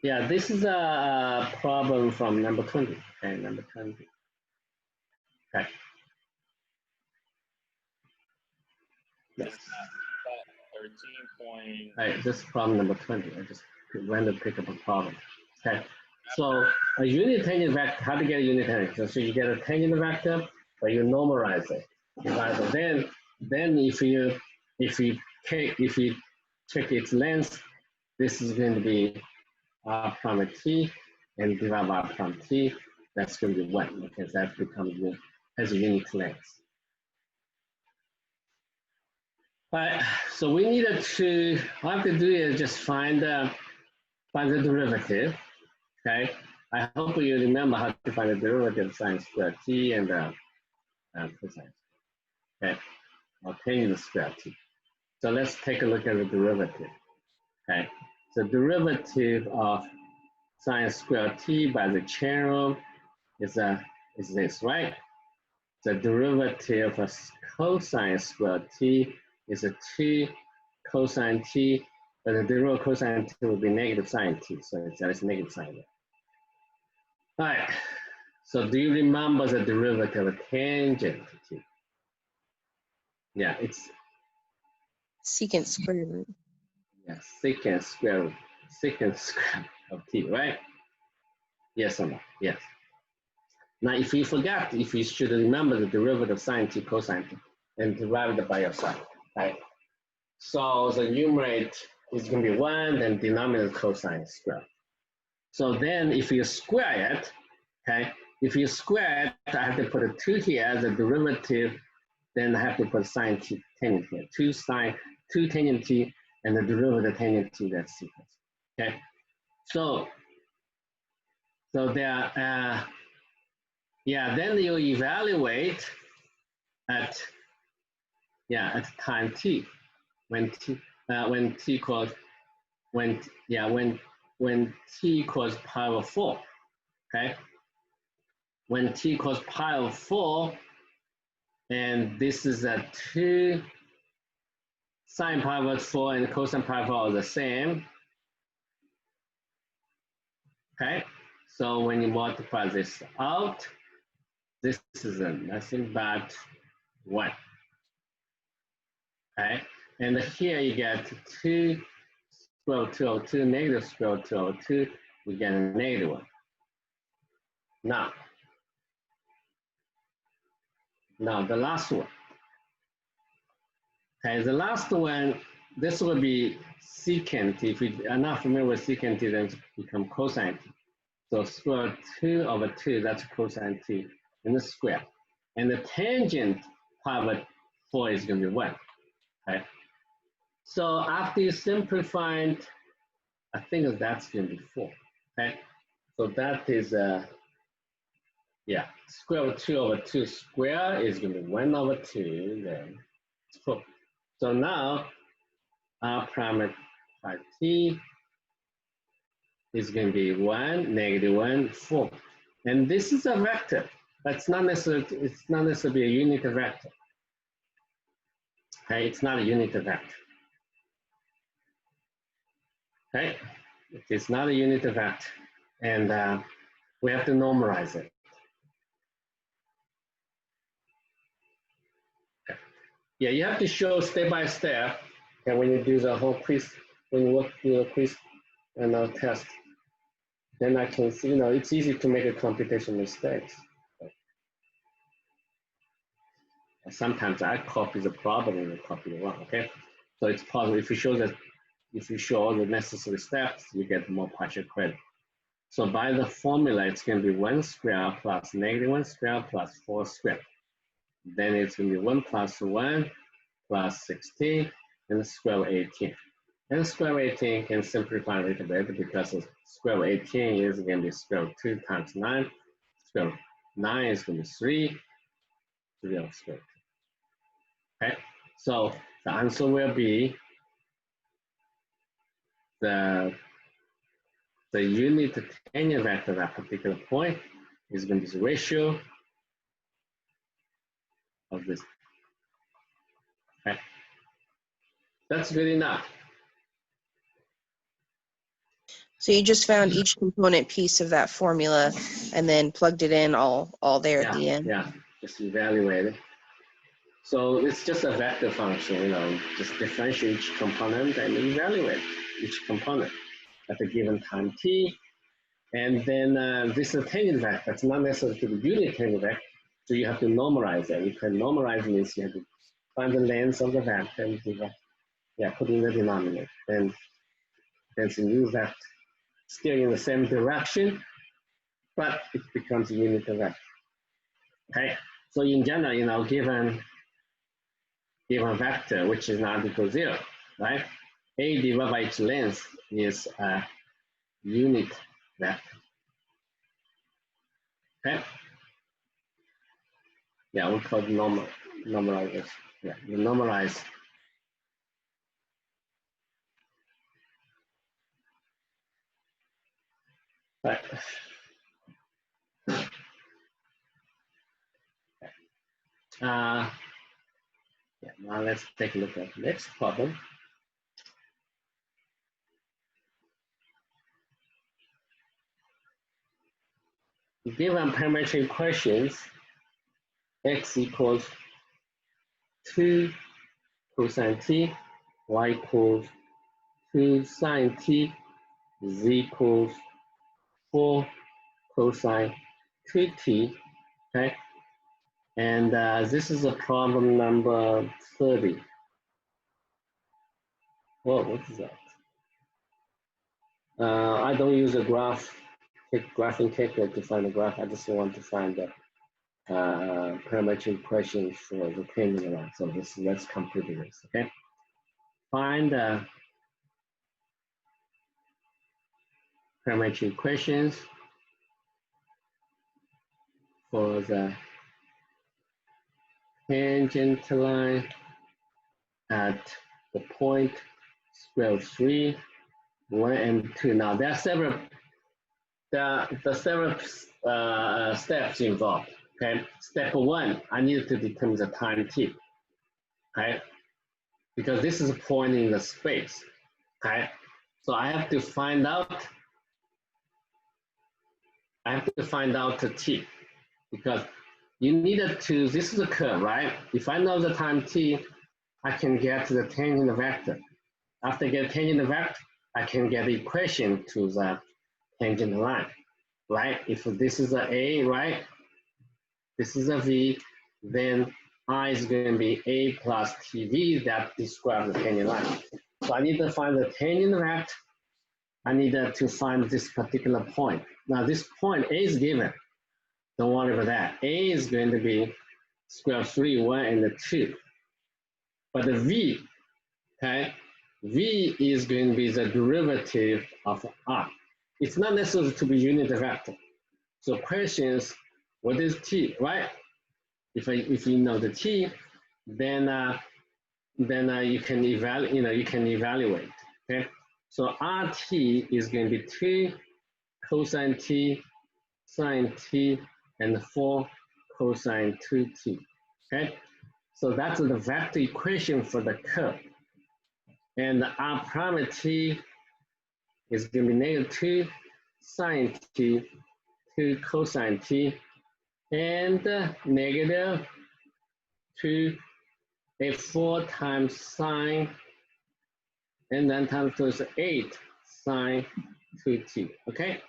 Yeah, this is a problem from number 20. Okay, number 20. Okay. Yes. 13 point. All right, this is problem number 20. I just randomly pick up a problem. Okay. So a unit tangent vector, how to get a unit tangent? So you get a tangent vector, but you normalize it. Right? Then if you check its length, this is going to be r prime t, and divide by r prime t. That's going to be 1 because that becomes has a unit length. Right. So we needed to. All I have to do is just find the derivative. Okay. I hope you remember how to find the derivative of sine squared t and cosine. Okay. Or tangent squared t. So let's take a look at the derivative. Okay. So derivative of sine squared t by the chain rule is this, right? The derivative of cosine squared t is a 2 cosine t, but the derivative of cosine t will be negative sine t, so there is negative sign there. All right, so do you remember the derivative of tangent t? Yeah, it's Secant square root. yeah, secant square of t, right? Yes or no? Yes. Now, if you forgot, if you should remember the derivative of sine t, cosine t, and derive it by yourself, right? So the numerator is going to be 1, then denominator cosine square. So then if you square it, okay, if you square it, I have to put a 2 here as a derivative, then I have to put sine t tangent here. 2 tangent t, and the derivative tangent t, that's sequence. Okay, so there, yeah, then you evaluate at time t, when t equals when t equals pi over 4, okay? When t equals pi over 4, and this is a 2 sine pi over 4 and cosine pi over 4 are the same, okay? So when you multiply this out, this is nothing but 1, okay? And here you get 2 square root 2 over 2, negative square root 2 over 2, we get a negative 1. Now the last one. Okay, the last one, this will be secant. If you are not familiar with secant, then it become cosine t. So square root 2 over 2, that's cosine t in the square. And the tangent pi over 4 is going to be 1. Okay. So after you simplify it, I think that's going to be 4. Okay. So that is, square root 2 over 2 square is going to be 1 over 2, then it's 4. So now our parametric t is going to be 1, negative 1, 4. And this is a vector. It's not necessarily a unit vector. Okay, it's not a unit vector. Okay, it is not a unit vector. And we have to normalize it. Okay. Yeah, you have to show step by step. And when you do the whole quiz, when you work through the quiz and test, then I can see, it's easy to make a computation mistakes. Sometimes I copy the problem and copy the wrong, okay? So it's possible if you show all the necessary steps, you get more partial credit. So by the formula, it's going to be 1 square plus negative 1 square plus 4 square. Then it's going to be 1 plus 1 plus 16 and the square of 18. And the square of 18 can simplify a little bit because the square of 18 is going to be square root 2 times 9. Square root 9 is going to be 3 over square root 2. Okay, so the answer will be the unit tangent vector at that particular point is going to be the ratio of this. Okay, that's good enough. So you just found each component piece of that formula and then plugged it in all there at the end. Yeah, just evaluate it. So it's just a vector function, just differentiate each component and evaluate each component at a given time t. And then this is a tangent vector. It's not necessarily to the unit tangent vector, so you have to normalize it. You can normalize means you have to find the length of the vector and put in the denominator. And then you use that still in the same direction, but it becomes a unit vector. Okay, so in general, given vector which is not equal to 0, right? A divided by its length is a unit vector. Okay. Yeah, we call it normalize. Yeah, you normalize. Right. Now let's take a look at the next problem. given parametric equations, x equals 2 cosine t, y equals 2 sine t, z equals 4 cosine 2t, okay? And this is a problem number 30. Whoa, what is that? I don't use a graphing calculator to find the graph. I just want to find the parametric equations for the tangent line. So let's complete this, okay? Find the parametric equations for the tangent line at the point square root 3, 1, and 2. Now there are several steps involved. Okay, step 1, I need to determine the time t. Okay, because this is a point in the space. Okay, so I have to find out the t, because you needed to. This is a curve, right? If I know the time t, I can get the tangent vector. After I get tangent vector, I can get the equation to the tangent line, right? If this is a A, right? This is a V, then I is going to be A plus TV that describes the tangent line. So I need to find the tangent vector. I need to find this particular point. Now this point A is given. Don't worry about that. A is going to be square root 3, 1, and 2. But the V, okay, V is going to be the derivative of R. It's not necessary to be unit vector. So questions, what is T, right? If you know the T, then you can evaluate. Okay, so RT is going to be 2 cosine T, sine T, and 4 cosine 2T. Okay, so that's the vector equation for the curve. And the R prime T is going to be negative 2 sine T, 2 cosine T, and negative 2 4 times sine, and then times 2 is 8 sine 2t, okay?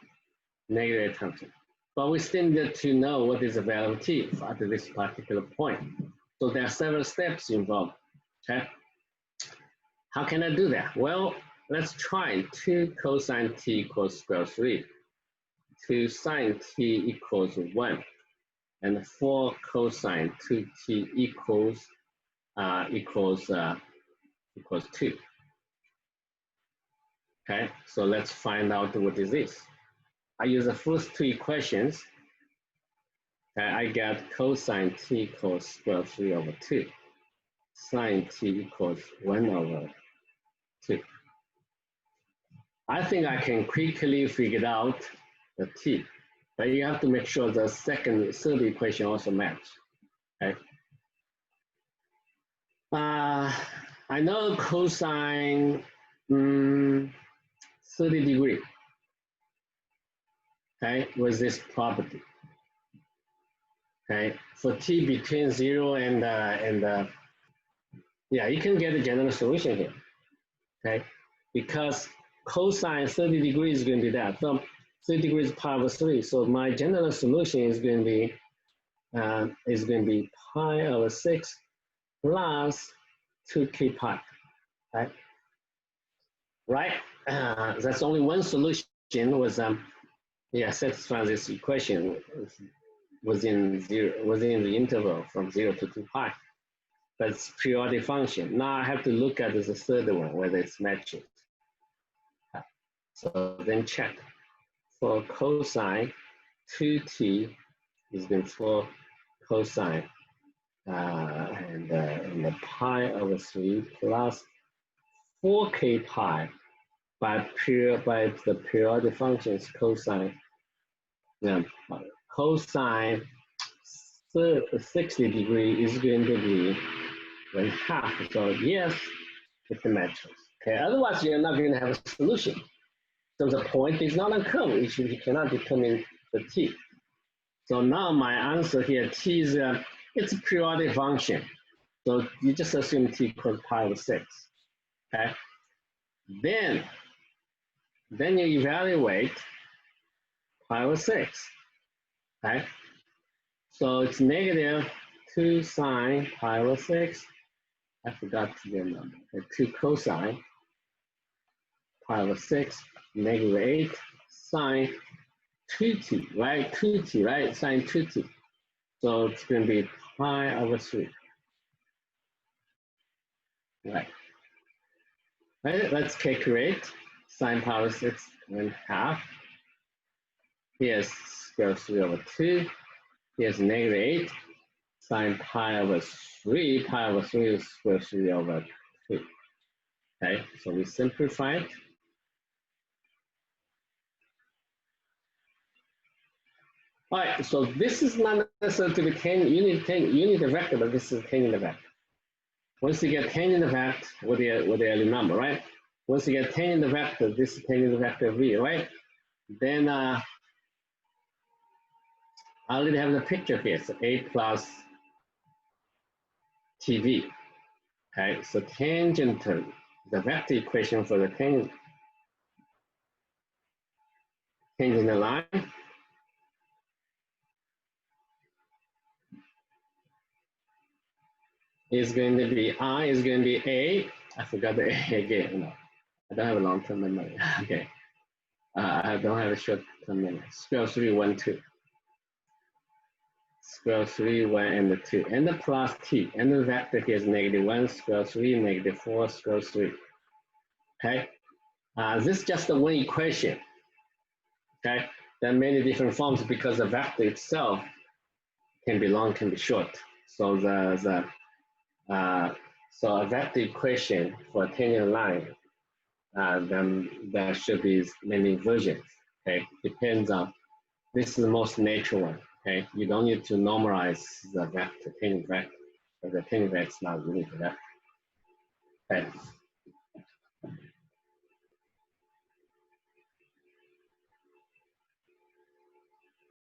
Negative 8 times 2. But we still need to know what is the value of t at this particular point. So there are several steps involved, okay? How can I do that? Well, let's try 2 cosine t equals square root 3, 2 sine t equals 1, and 4 cosine 2t equals 2. Okay, so let's find out what is this. I use the first two equations. Okay, I get cosine t equals square root 3 over 2. Sine t equals 1 over 2. I think I can quickly figure out the t, but you have to make sure the third equation also match. Okay. I know cosine 30 degree. Okay, with this property. Okay, for t between 0 and yeah, you can get a general solution here. Okay, because cosine 30 degrees is going to be that. So 30 degrees power 3. So my general solution is going to be pi over 6 plus 2k pi. Right? Right? That's only one solution with satisfy this equation within the interval from 0 to 2 pi. But it's periodic function. Now I have to look at the third one, whether it's matching. So then check. For cosine 2t is going for cosine and the pi over 3 plus 4k pi by the periodic functions cosine. Cosine 60 degree is going to be 1/2. So yes, it matches. Okay, otherwise you're not going to have a solution. So the point is not a curve. You cannot determine the t. So now my answer here, t is it's a periodic function. So you just assume t equals pi over 6. Okay. Then you evaluate pi over 6. Okay. So it's negative 2 sine pi over 6. I forgot the number. 2 cosine pi over 6, negative 8 sine 2t, right? 2t, right? Sine 2t. So it's going to be pi over 3. Right. Right, let's calculate sine pi over 6 and half. Here's square root 3 over 2. Here's negative 8 sine pi over 3. Pi over 3 is square root 3 over 2. Okay, so we simplify it. All right, so this is not necessarily to be unit vector, but this is tangent vector. Once you get tangent vector with the early number, right? Once you get tangent vector, this is tangent vector v, right? Then I already have the picture here. So a plus tv. Okay, so tangential, the vector equation for the tangent line is going to be I is going to be a. I forgot the a again. No, I don't have a long-term memory. Okay, I don't have a short-term memory. Square root 3, 1, 2. Square root 3, 1, and the 2, and the plus t, and the vector here is negative 1, square root 3, negative 4, square root 3. Okay, this is just the one equation. Okay, there are many different forms because the vector itself can be long, can be short. So so a vector equation for a tangent line, then there should be many versions. Okay, depends on. This is the most natural one. Okay, you don't need to normalize the vector, tangent vector, because the tangent vector is not unique to that. Okay.